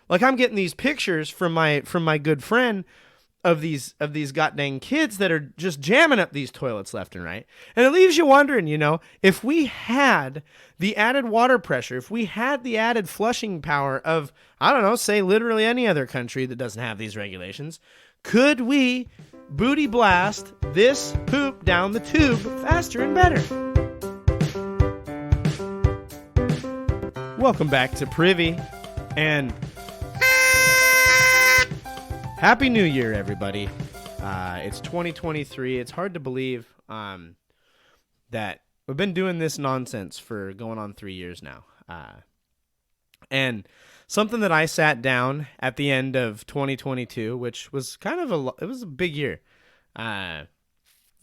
Like, I'm getting these pictures from my good friend of these goddamn kids that are just jamming up these toilets left and right. And it leaves you wondering, if we had the added water pressure, if we had the added flushing power of, I don't know, say literally any other country that doesn't have these regulations, could we booty blast this poop down the tube faster and better? Welcome back to Privy, and Happy New Year, everybody. It's 2023. It's hard to believe that we've been doing this nonsense for going on 3 years now. And something that I sat down at the end of 2022, which was kind of it was a big year. And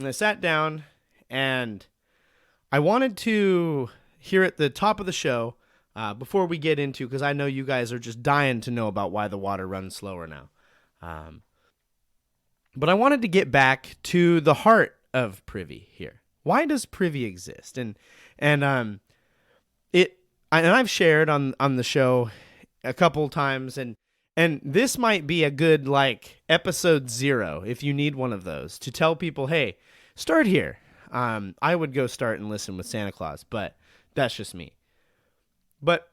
I sat down and I wanted to hear at the top of the show, before we get into, because I know you guys are just dying to know about why the water runs slower now. But I wanted to get back to the heart of Privy here. Why does Privy exist? And I've shared on the show a couple times, and this might be a good episode 0 if you need one of those to tell people, hey, start here. I would go start and listen with Santa Claus, but that's just me. But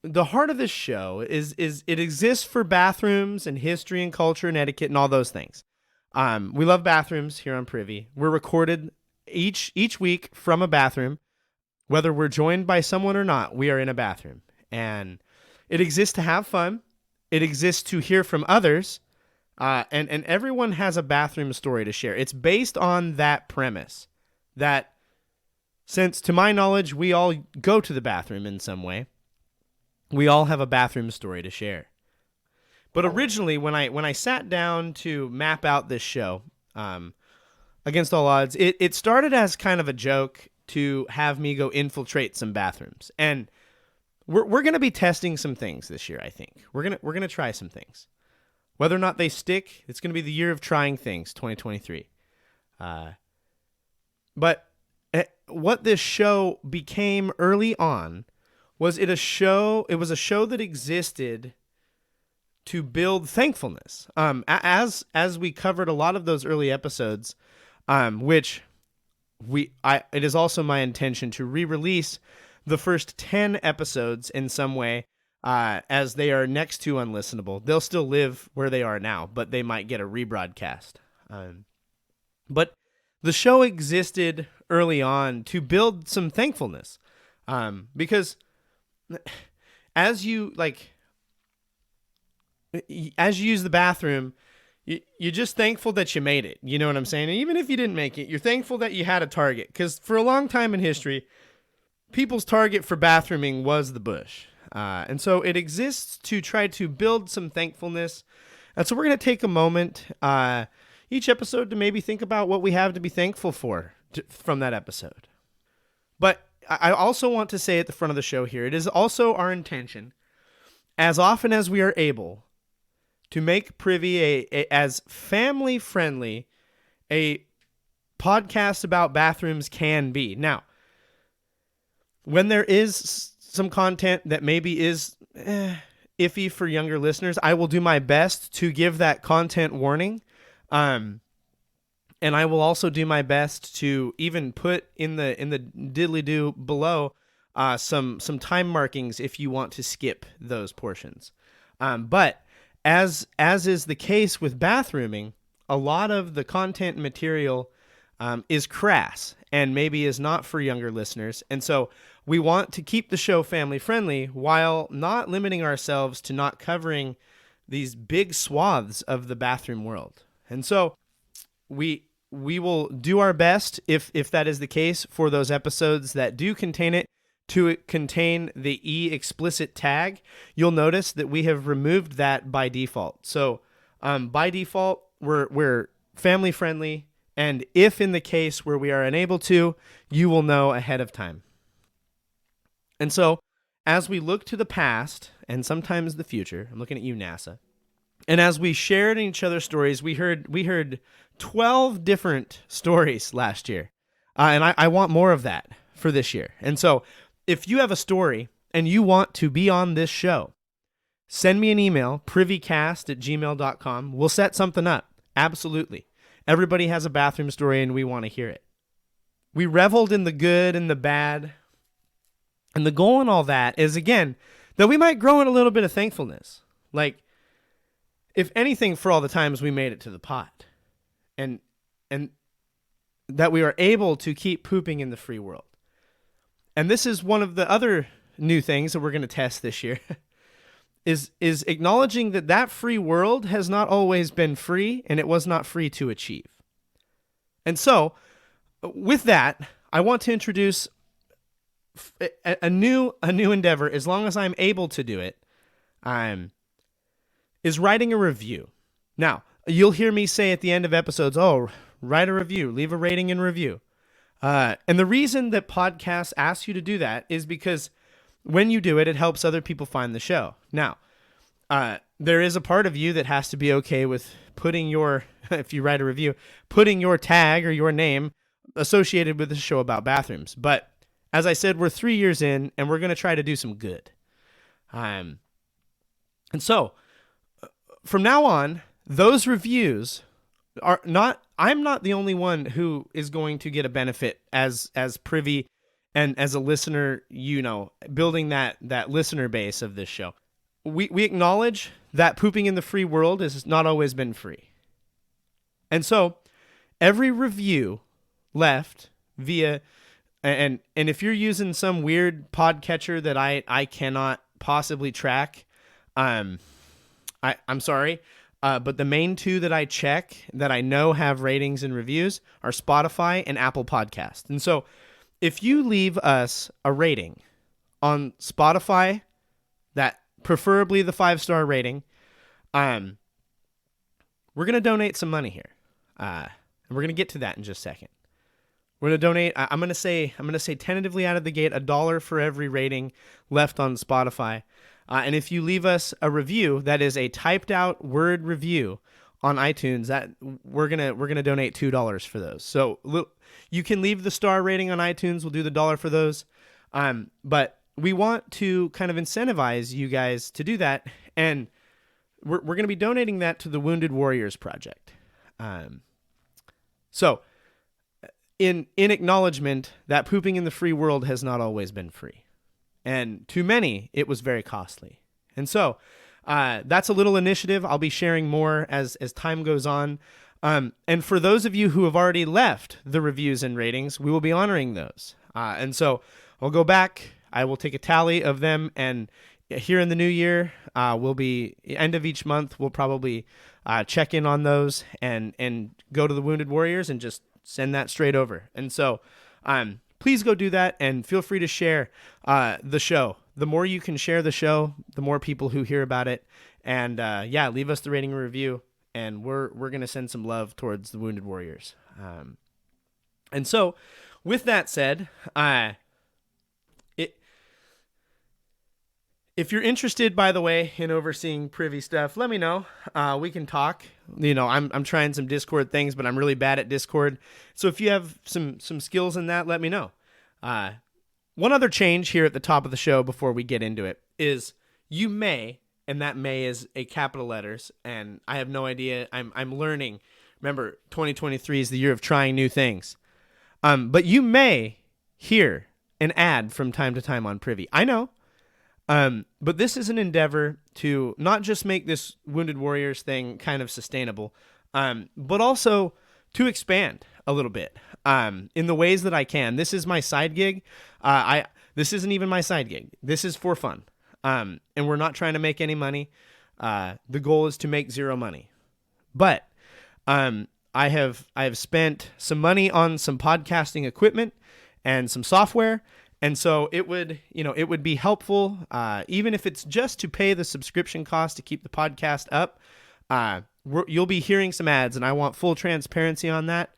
the heart of this show is it exists for bathrooms and history and culture and etiquette and all those things. We love bathrooms here on Privy. We're recorded each week from a bathroom. Whether we're joined by someone or not, we are in a bathroom. And it exists to have fun. It exists to hear from others. And everyone has a bathroom story to share. It's based on that premise that, since to my knowledge, we all go to the bathroom in some way, we all have a bathroom story to share. But originally, when I sat down to map out this show, against all odds, it started as kind of a joke to have me go infiltrate some bathrooms. And we're going to be testing some things this year, I think. We're going to try some things. Whether or not they stick, it's going to be the year of trying things, 2023. But what this show became early on was it was a show that existed to build thankfulness. As we covered a lot of those early episodes, which it is also my intention to re-release the first 10 episodes in some way, as they are next to unlistenable. They'll still live where they are now, but they might get a rebroadcast. But the show existed early on to build some thankfulness, because as you use the bathroom, you're just thankful that you made it. You know what I'm saying? And even if you didn't make it, you're thankful that you had a target. Because for a long time in history, people's target for bathrooming was the bush. And so it exists to try to build some thankfulness. And so we're going to take a moment each episode to maybe think about what we have to be thankful for from that episode. But I also want to say at the front of the show here, it is also our intention, as often as we are able, to make Privy as family-friendly a podcast about bathrooms can be. Now, when there is some content that maybe is iffy for younger listeners, I will do my best to give that content warning. And I will also do my best to even put in the diddly-do below some time markings if you want to skip those portions. But as is the case with bathrooming, a lot of the content material is crass and maybe is not for younger listeners. And so we want to keep the show family-friendly while not limiting ourselves to not covering these big swaths of the bathroom world. And so we will do our best, if that is the case, for those episodes that do contain it, to contain the explicit tag. You'll notice that we have removed that by default. So by default, we're family friendly, and if in the case where we are unable to, you will know ahead of time. And so as we look to the past and sometimes the future, I'm looking at you, NASA, and as we shared in each other's stories, we heard 12 different stories last year. And I want more of that for this year. And so if you have a story and you want to be on this show, send me an email, privycast@gmail.com. We'll set something up. Absolutely. Everybody has a bathroom story and we want to hear it. We reveled in the good and the bad. And the goal in all that is, again, that we might grow in a little bit of thankfulness. Like, if anything, for all the times we made it to the pot. And that we are able to keep pooping in the free world. And this is one of the other new things that we're going to test this year, is acknowledging that free world has not always been free, and it was not free to achieve. And so, with that, I want to introduce a new endeavor, as long as I'm able to do it, is writing a review. Now, you'll hear me say at the end of episodes, oh, write a review, leave a rating and review. And the reason that podcasts ask you to do that is because when you do it, it helps other people find the show. Now, there is a part of you that has to be okay with putting your, if you write a review, putting your tag or your name associated with the show about bathrooms. But as I said, we're 3 years in, and we're going to try to do some good. And so, from now on, those reviews are not, I'm not the only one who is going to get a benefit as Privy and as a listener, building that listener base of this show. We acknowledge that pooping in the free world has not always been free. And so, every review left via, and if you're using some weird podcatcher that I cannot possibly track, I'm sorry, but the main two that I check that I know have ratings and reviews are Spotify and Apple Podcast. And so, if you leave us a rating on Spotify, that preferably the 5-star rating, we're gonna donate some money here, and we're gonna get to that in just a second. We're gonna donate. I'm gonna say tentatively out of the gate $1 for every rating left on Spotify, and if you leave us a review that is a typed out word review on iTunes, that we're gonna donate $2 for those. So you can leave the star rating on iTunes. We'll do the $1 for those, but we want to kind of incentivize you guys to do that, and we're going to be donating that to the Wounded Warriors Project. So, in acknowledgement that pooping in the free world has not always been free, and to many it was very costly. And so, that's a little initiative. I'll be sharing more as time goes on. And for those of you who have already left the reviews and ratings, we will be honoring those. And so I'll go back. I will take a tally of them, and here in the new year, we'll be end of each month. We'll probably check in on those and go to the Wounded Warriors and just send that straight over. And so, please go do that, and feel free to share the show. The more you can share the show, the more people who hear about it. And leave us the rating and review, and we're gonna send some love towards the Wounded Warriors. And so, with that said, if you're interested, by the way, in overseeing Privy stuff, let me know. We can talk. I'm trying some Discord things, but I'm really bad at Discord. So if you have some skills in that, let me know. One other change here at the top of the show before we get into it is you may, and that may is a capital letters, and I have no idea. I'm learning. Remember, 2023 is the year of trying new things. But you may hear an ad from time to time on Privy. I know. But this is an endeavor to not just make this Wounded Warriors thing kind of sustainable, but also to expand a little bit, in the ways that I can. This is my side gig. This isn't even my side gig. This is for fun. And we're not trying to make any money. The goal is to make zero money, but, I have spent some money on some podcasting equipment and some software. And so it would be helpful, even if it's just to pay the subscription cost to keep the podcast up. You'll be hearing some ads, and I want full transparency on that.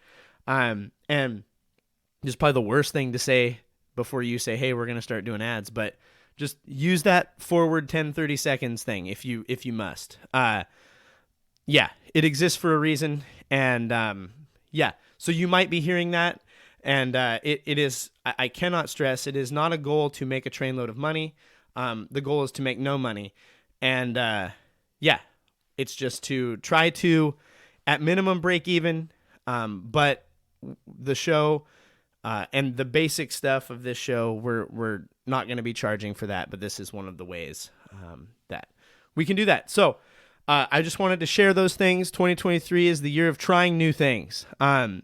And this is probably the worst thing to say before you say, hey, we're going to start doing ads, but just use that forward 10, 30 seconds thing if you must. It exists for a reason. And so you might be hearing that. And it is, I cannot stress, it is not a goal to make a trainload of money. The goal is to make no money. And yeah, it's just to try to, at minimum, break even. But the show and the basic stuff of this show, we're not going to be charging for that. But this is one of the ways that we can do that. So I just wanted to share those things. 2023 is the year of trying new things. And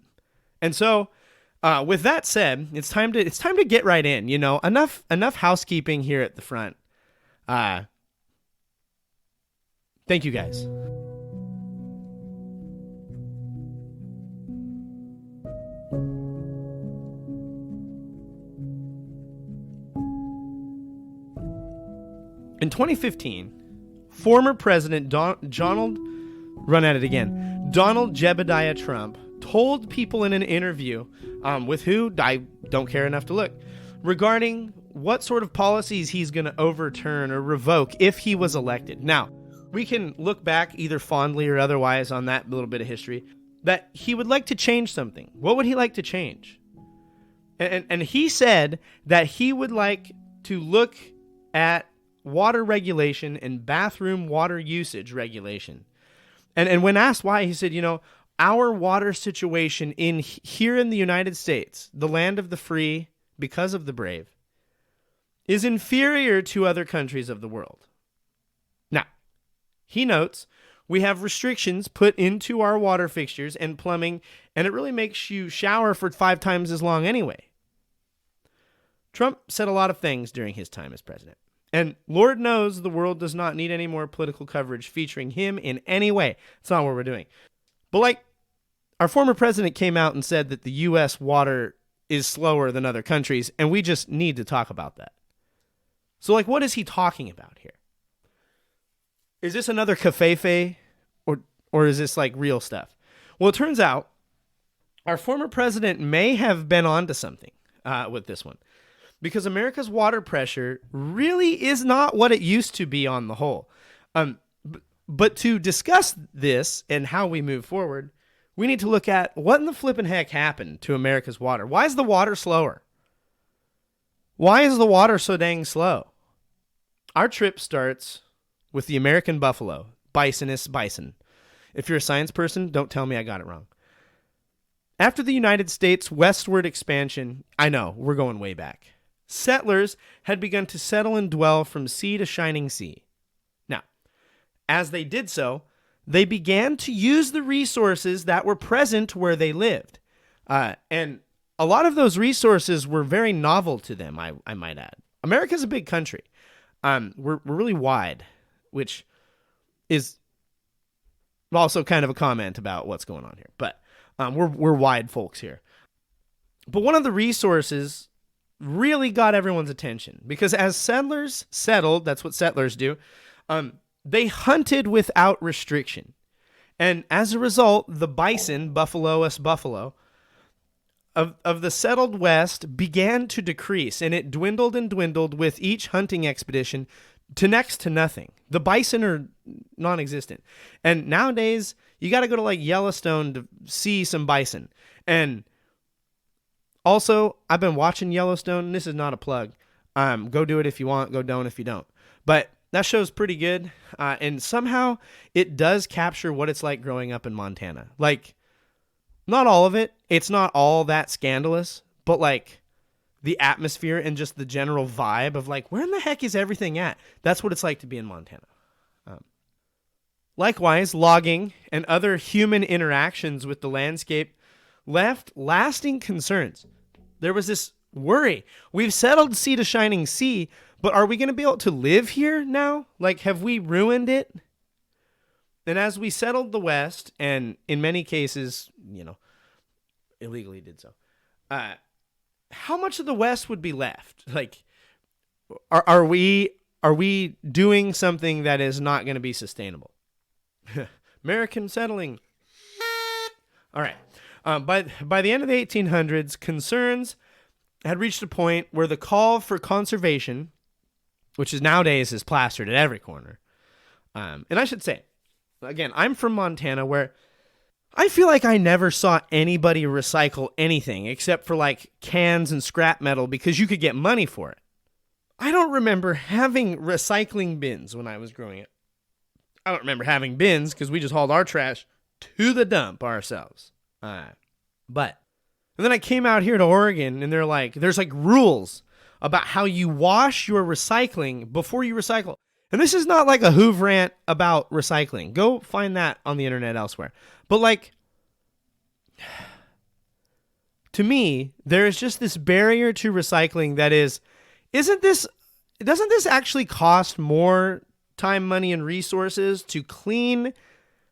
so with that said, it's time to get right in. Enough housekeeping here at the front. Thank you, guys. In 2015, former President Donald Jebediah Trump told people in an interview, with who I don't care enough to look, regarding what sort of policies he's going to overturn or revoke if he was elected. Now, we can look back either fondly or otherwise on that little bit of history, that he would like to change something. What would he like to change? And he said that he would like to look at water regulation and bathroom water usage regulation. And when asked why, he said, our water situation here in the United States, the land of the free because of the brave, is inferior to other countries of the world. Now, he notes, we have restrictions put into our water fixtures and plumbing, and it really makes you shower for 5 times as long anyway. Trump said a lot of things during his time as president. And Lord knows the world does not need any more political coverage featuring him in any way. It's not what we're doing. But our former president came out and said that the U.S. water is slower than other countries, and we just need to talk about that. So what is he talking about here? Is this another covfefe, or is this real stuff? Well, it turns out our former president may have been onto something with this one, because America's water pressure really is not what it used to be on the whole. But to discuss this and how we move forward, we need to look at what in the flippin' heck happened to America's water. Why is the water slower? Why is the water so dang slow? Our trip starts with the American buffalo, Bisonus bison. If you're a science person, don't tell me I got it wrong. After the United States' westward expansion, I know, we're going way back, settlers had begun to settle and dwell from sea to shining sea. Now, as they did so, they began to use the resources that were present where they lived. And a lot of those resources were very novel to them, I might add. America's a big country. We're really wide, which is also kind of a comment about what's going on here. But we're wide folks here. But one of the resources really got everyone's attention, because as settlers settled, that's what settlers do, they hunted without restriction. And as a result, the bison, Buffalous buffalo, of the settled West began to decrease, and it dwindled and dwindled with each hunting expedition to next to nothing. The bison are non-existent. And nowadays, you got to go to Yellowstone to see some bison. And also, I've been watching Yellowstone, and this is not a plug. Go do it if you want, go don't if you don't. But that show's pretty good, and somehow it does capture what it's like growing up in Montana. Not all of it. It's not all that scandalous, but the atmosphere and just the general vibe of where in the heck is everything at? That's what it's like to be in Montana. Likewise, logging and other human interactions with the landscape left lasting concerns. There was this worry. We've settled sea to shining sea, but are we going to be able to live here now? Have we ruined it? And as we settled the West, and in many cases, illegally did so, how much of the West would be left? Are we doing something that is not going to be sustainable? American settling. All right. By the end of the 1800s, concerns had reached a point where the call for conservation, which is nowadays is plastered at every corner. And I should say, again, I'm from Montana, where I feel like I never saw anybody recycle anything except for cans and scrap metal, because you could get money for it. I don't remember having recycling bins when I was growing up. I don't remember having bins because we just hauled our trash to the dump ourselves. But and then I came out here to Oregon, and they're like, there's like rules about how you wash your recycling before you recycle. And this is not like a Hoove rant about recycling. Go find that on the internet elsewhere. But like, to me, there is just this barrier to recycling that doesn't this actually cost more time, money, and resources to clean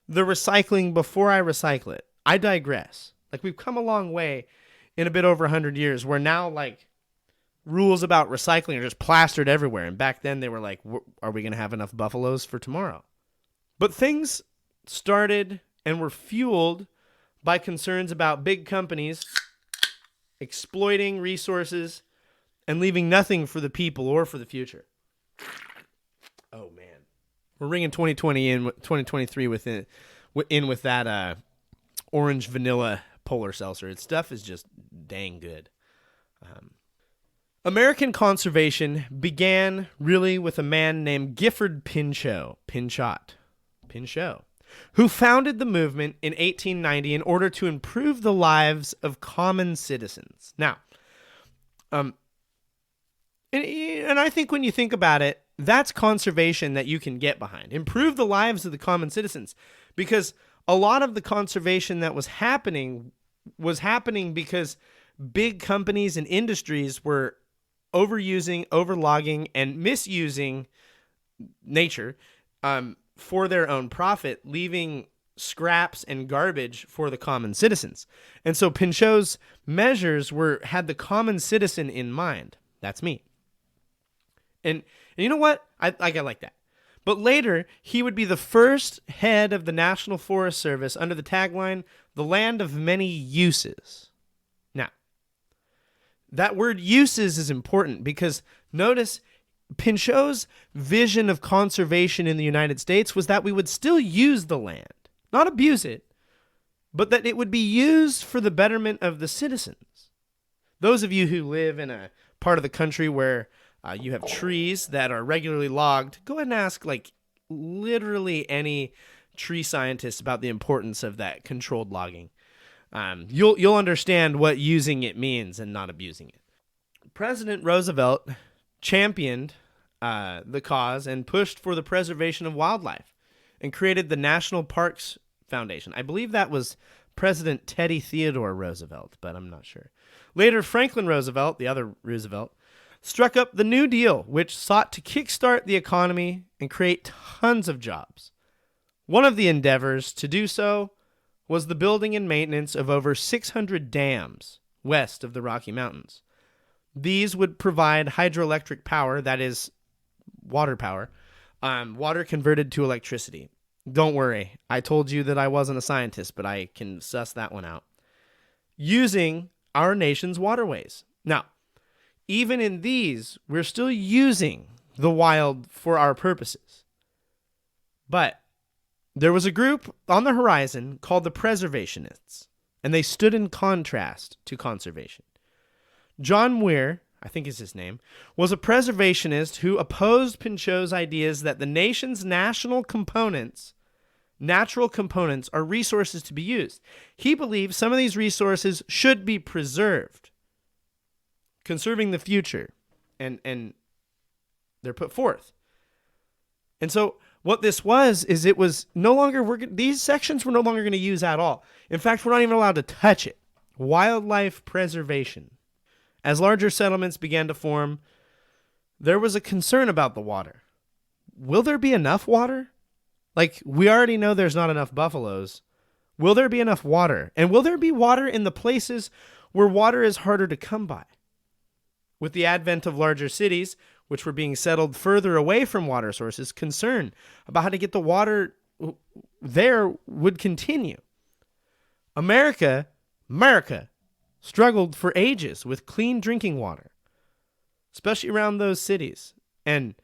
the recycling before I recycle it? I digress. Like, we've come a long way in a bit over 100 years where now, like, rules about recycling are just plastered everywhere. And back then they were like, are we going to have enough buffaloes for tomorrow? But things started and were fueled by concerns about big companies exploiting resources and leaving nothing for the people or for the future. Oh, man. We're ringing 2020 in 2023 with that orange vanilla polar seltzer. Its stuff is just dang good. American conservation began really with a man named Gifford Pinchot, who founded the movement in 1890 in order to improve the lives of common citizens. Now, and I think when you think about it, that's conservation that you can get behind. Improve the lives of the common citizens, because a lot of the conservation that was happening because big companies and industries were overusing, overlogging, and misusing nature for their own profit, leaving scraps and garbage for the common citizens. And so Pinchot's measures had the common citizen in mind. That's me. And you know what? I like that. But later, he would be the first head of the National Forest Service under the tagline, "The land of many uses." Now, that word uses is important because notice Pinchot's vision of conservation in the United States was that we would still use the land, not abuse it, but that it would be used for the betterment of the citizens. Those of you who live in a part of the country where you have trees that are regularly logged, go ahead and ask like literally any tree scientist about the importance of that controlled logging. You'll understand what using it means and not abusing it. President Roosevelt championed the cause and pushed for the preservation of wildlife and created the National Parks Foundation. I believe that was President Teddy Theodore Roosevelt, but I'm not sure. Later, Franklin Roosevelt, the other Roosevelt, struck up the New Deal, which sought to kickstart the economy and create tons of jobs. One of the endeavors to do so was the building and maintenance of over 600 dams west of the Rocky Mountains. These would provide hydroelectric power, that is, water power, water converted to electricity. Don't worry, I told you that I wasn't a scientist, but I can suss that one out. Using our nation's waterways. Now, even in these, we're still using the wild for our purposes. But there was a group on the horizon called the preservationists, and they stood in contrast to conservation. John Muir, I think is his name, was a preservationist who opposed Pinchot's ideas that the nation's natural components are resources to be used. He believed some of these resources should be preserved, conserving the future, and they're put forth. And so what this was is it was no longer, these sections we're no longer going to use at all. In fact, we're not even allowed to touch it. Wildlife preservation. As larger settlements began to form, there was a concern about the water. Will there be enough water? Like, we already know there's not enough buffaloes. Will there be enough water? And will there be water in the places where water is harder to come by? With the advent of larger cities, which were being settled further away from water sources, concern about how to get the water there would continue. America struggled for ages with clean drinking water, especially around those cities. And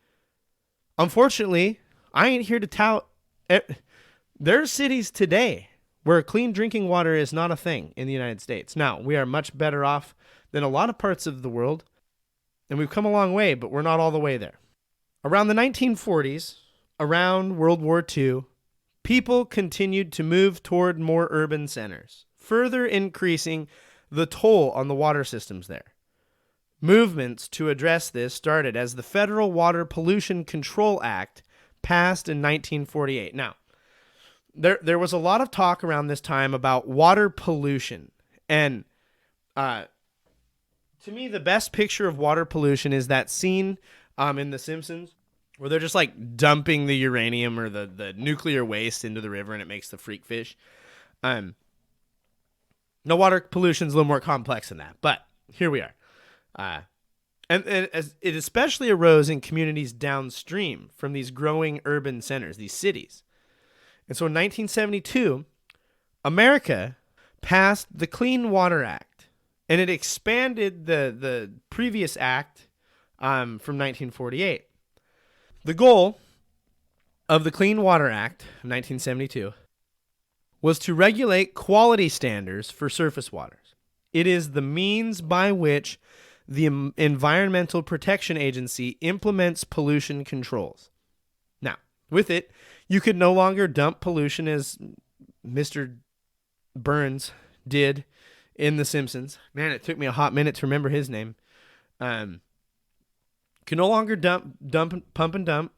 unfortunately, I ain't here to tout. There are cities today where clean drinking water is not a thing in the United States. Now, we are much better off than a lot of parts of the world. And we've come a long way, but we're not all the way there. Around the 1940s, around World War II, people continued to move toward more urban centers, further increasing the toll on the water systems there. Movements to address this started as the Federal Water Pollution Control Act passed in 1948. Now, there was a lot of talk around this time about water pollution. And to me, the best picture of water pollution is that scene in The Simpsons where they're just like dumping the uranium or the nuclear waste into the river and it makes the freak fish. No, water pollution is a little more complex than that, but here we are. And as it especially arose in communities downstream from these growing urban centers, these cities. And so in 1972, America passed the Clean Water Act, and it expanded the previous act from 1948. The goal of the Clean Water Act of 1972 was to regulate quality standards for surface waters. It is the means by which the Environmental Protection Agency implements pollution controls. Now, with it, you could no longer dump pollution as Mr. Burns did in The Simpsons. Man, it took me a hot minute to remember his name. Can no longer pump and dump.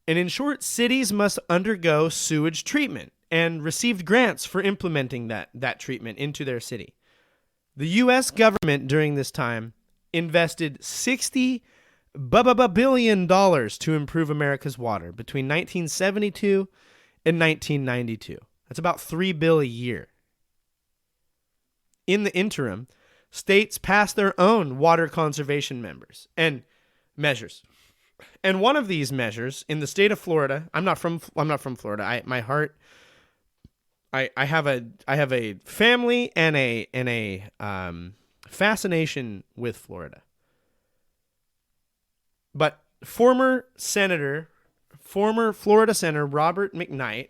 And in short, cities must undergo sewage treatment and received grants for implementing that treatment into their city. The U.S. government during this time invested $60 billion to improve America's water between 1972 and 1992. That's about $3 billion a year. In the interim, states passed their own water conservation measures. And one of these measures in the state of Florida, I'm not from Florida. I have a family and a fascination with Florida. But former Florida Senator Robert McKnight,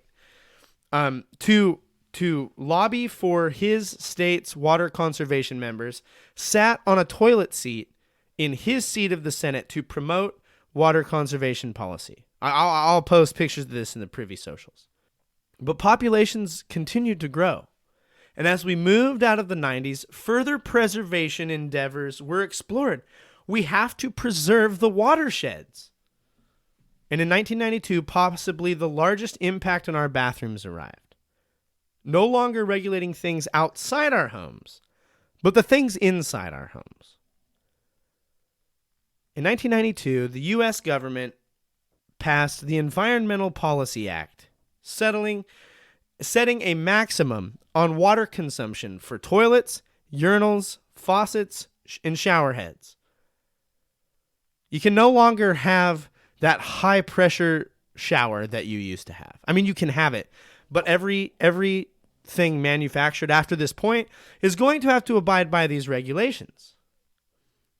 to lobby for his state's water conservation members, sat on a toilet seat in his seat of the Senate to promote water conservation policy. I'll post pictures of this in the Privy socials. But populations continued to grow. And as we moved out of the 90s, further preservation endeavors were explored. We have to preserve the watersheds. And in 1992, possibly the largest impact on our bathrooms arrived. No longer regulating things outside our homes, but the things inside our homes. In 1992, the U.S. government passed the Environmental Policy Act, setting a maximum on water consumption for toilets, urinals, faucets, and shower heads. You can no longer have that high-pressure shower that you used to have. I mean, you can have it, but everything manufactured after this point is going to have to abide by these regulations.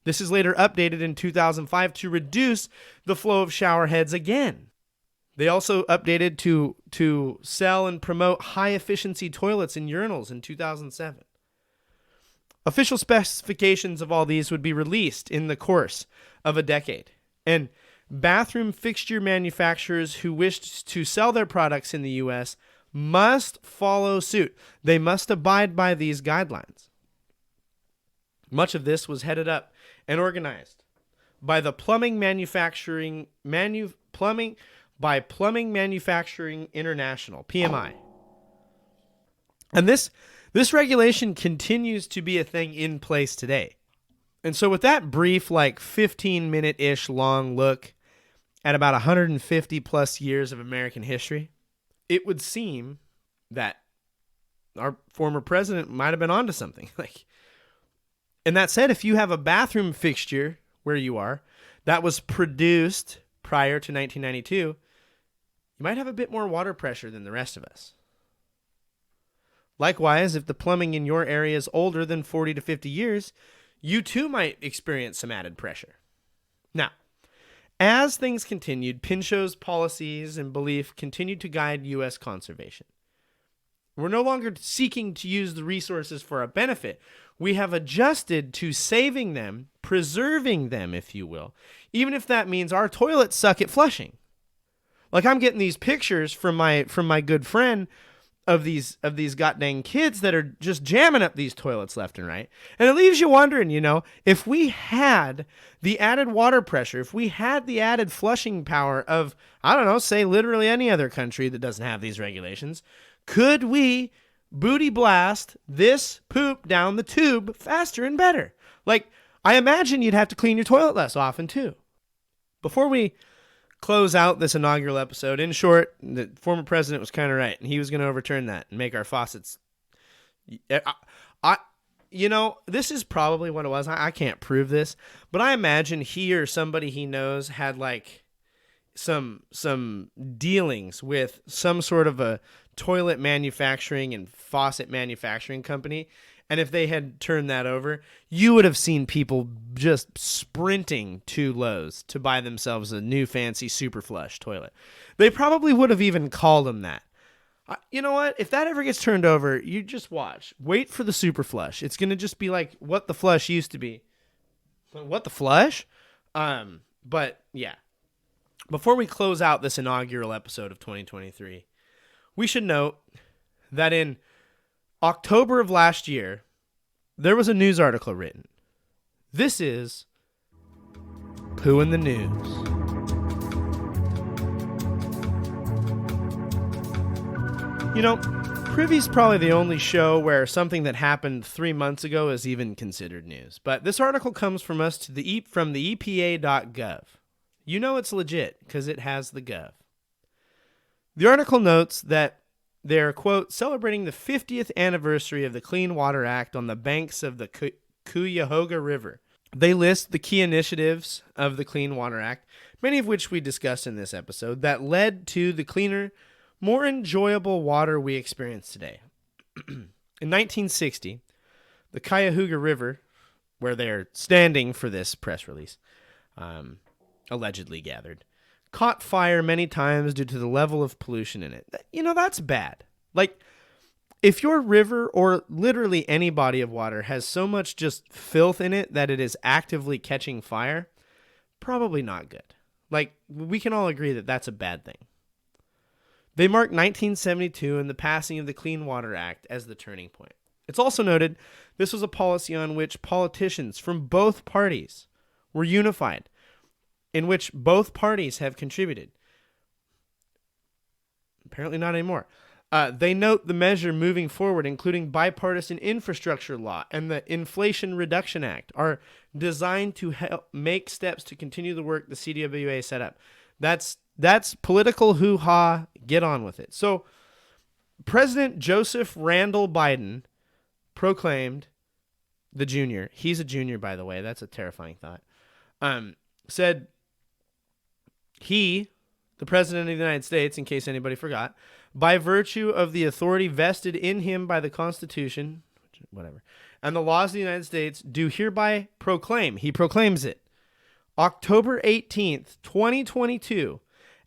This is later updated in 2005 to reduce the flow of shower heads again. They also updated to sell and promote high-efficiency toilets and urinals in 2007. Official specifications of all these would be released in the course of a decade. And bathroom fixture manufacturers who wished to sell their products in the U.S. must follow suit. They must abide by these guidelines. Much of this was headed up and organized by the Plumbing Manufacturing International, PMI. And this regulation continues to be a thing in place today. And so with that brief, 15-minute-ish long look at about 150 plus years of American history, it would seem that our former president might have been onto something. And that said, if you have a bathroom fixture where you are that was produced prior to 1992, you might have a bit more water pressure than the rest of us. Likewise, if the plumbing in your area is older than 40 to 50 years, you too might experience some added pressure. Now, as things continued, Pinchot's policies and belief continued to guide U.S. conservation. We're no longer seeking to use the resources for our benefit. We have adjusted to saving them, preserving them, if you will, even if that means our toilets suck at flushing. Like, I'm getting these pictures from my good friend of these goddamn kids that are just jamming up these toilets left and right. And it leaves you wondering, if we had the added water pressure, if we had the added flushing power of, I don't know, say literally any other country that doesn't have these regulations, could we booty blast this poop down the tube faster and better? Like, I imagine you'd have to clean your toilet less often too. Before we close out this inaugural episode, in short, the former president was kind of right, and he was going to overturn that and make our faucets. This is probably what it was. I can't prove this, but I imagine he or somebody he knows had like some dealings with some sort of a toilet manufacturing and faucet manufacturing company. And if they had turned that over, you would have seen people just sprinting to Lowe's to buy themselves a new fancy super flush toilet. They probably would have even called them that. You know what? If that ever gets turned over, you just watch. Wait for the super flush. It's going to just be like what the flush used to be. What the flush? But yeah. Before we close out this inaugural episode of 2023, we should note that in October of last year, there was a news article written. This is Poo in the News. Privy's probably the only show where something that happened 3 months ago is even considered news. But this article comes from us from the EPA.gov. You know it's legit because it has the gov. The article notes that they're, quote, celebrating the 50th anniversary of the Clean Water Act on the banks of the Cuyahoga River. They list the key initiatives of the Clean Water Act, many of which we discussed in this episode, that led to the cleaner, more enjoyable water we experience today. In 1960, the Cuyahoga River, where they're standing for this press release, allegedly gathered, caught fire many times due to the level of pollution in it. That's bad. Like, if your river or literally any body of water has so much just filth in it that it is actively catching fire, probably not good. Like, we can all agree that that's a bad thing. They mark 1972 and the passing of the Clean Water Act as the turning point. It's also noted this was a policy on which politicians from both parties were unified, in which both parties have contributed. Apparently not anymore. They note the measure moving forward, including bipartisan infrastructure law and the Inflation Reduction Act, are designed to help make steps to continue the work the CWA set up. That's political hoo-ha. Get on with it. So President Joseph Randall Biden proclaimed, the junior, he's a junior, by the way, that's a terrifying thought, said he, the President of the United States, in case anybody forgot, by virtue of the authority vested in him by the Constitution, whatever, and the laws of the United States, do hereby proclaim, he proclaims it, October 18th, 2022,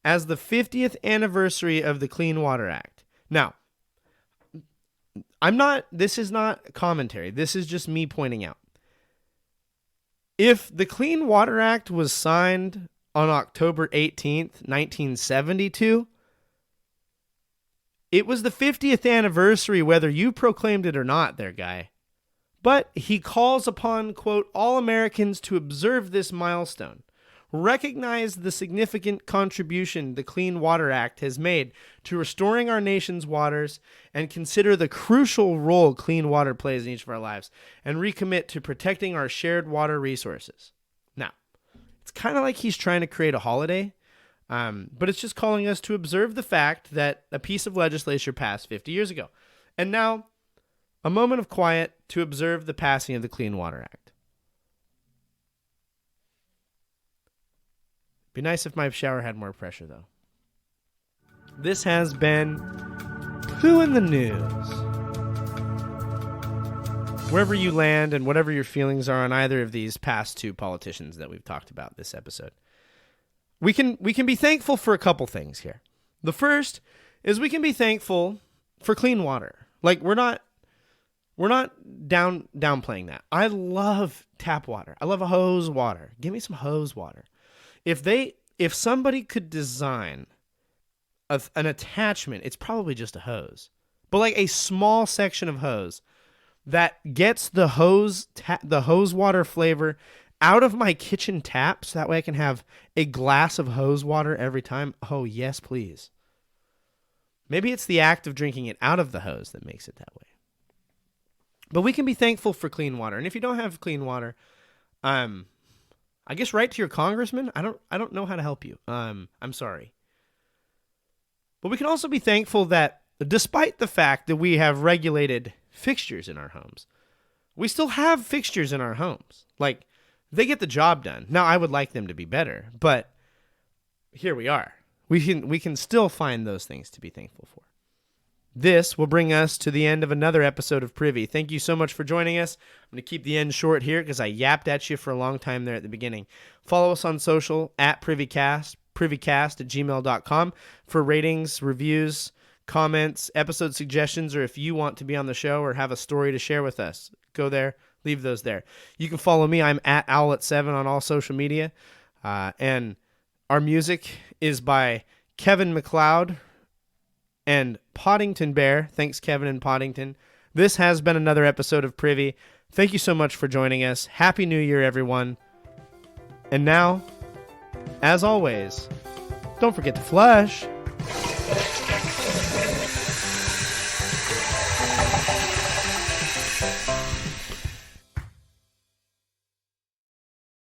as the 50th anniversary of the Clean Water Act. Now, this is not commentary. This is just me pointing out. If the Clean Water Act was signed on October 18th, 1972, it was the 50th anniversary whether you proclaimed it or not there, guy. But he calls upon, quote, all Americans to observe this milestone, recognize the significant contribution the Clean Water Act has made to restoring our nation's waters, and consider the crucial role clean water plays in each of our lives, and recommit to protecting our shared water resources. Now, it's kind of like he's trying to create a holiday, but it's just calling us to observe the fact that a piece of legislation passed 50 years ago. And now, a moment of quiet to observe the passing of the Clean Water Act. Be nice if my shower had more pressure, though. This has been Poo in the News. Wherever you land and whatever your feelings are on either of these past two politicians that we've talked about this episode, we can be thankful for a couple things here. The first is we can be thankful for clean water. Like we're not downplaying that. I love tap water. I love a hose water. Give me some hose water. If somebody could design an attachment, it's probably just a hose, but like a small section of hose that gets the hose water flavor out of my kitchen tap, so that way I can have a glass of hose water every time. Oh, yes, please. Maybe it's the act of drinking it out of the hose that makes it that way. But we can be thankful for clean water. And if you don't have clean water, I guess write to your congressman. I don't know how to help you. I'm sorry. But we can also be thankful that despite the fact that we have regulated fixtures in our homes, we still have fixtures in our homes. Like, they get the job done. Now, I would like them to be better, but here we are. We can still find those things to be thankful for. This will bring us to the end of another episode of Privy. Thank you so much for joining us. I'm going to keep the end short here because I yapped at you for a long time there at the beginning. Follow us on social at Privycast, privycast@gmail.com for ratings, reviews, comments, episode suggestions, or if you want to be on the show or have a story to share with us, go there, leave those there. You can follow me. I'm at Owlet7 on all social media. And our music is by Kevin MacLeod and Poddington Bear. Thanks, Kevin and Poddington. This has been another episode of Privy. Thank you so much for joining us. Happy New Year, everyone. And now, as always, don't forget to flush.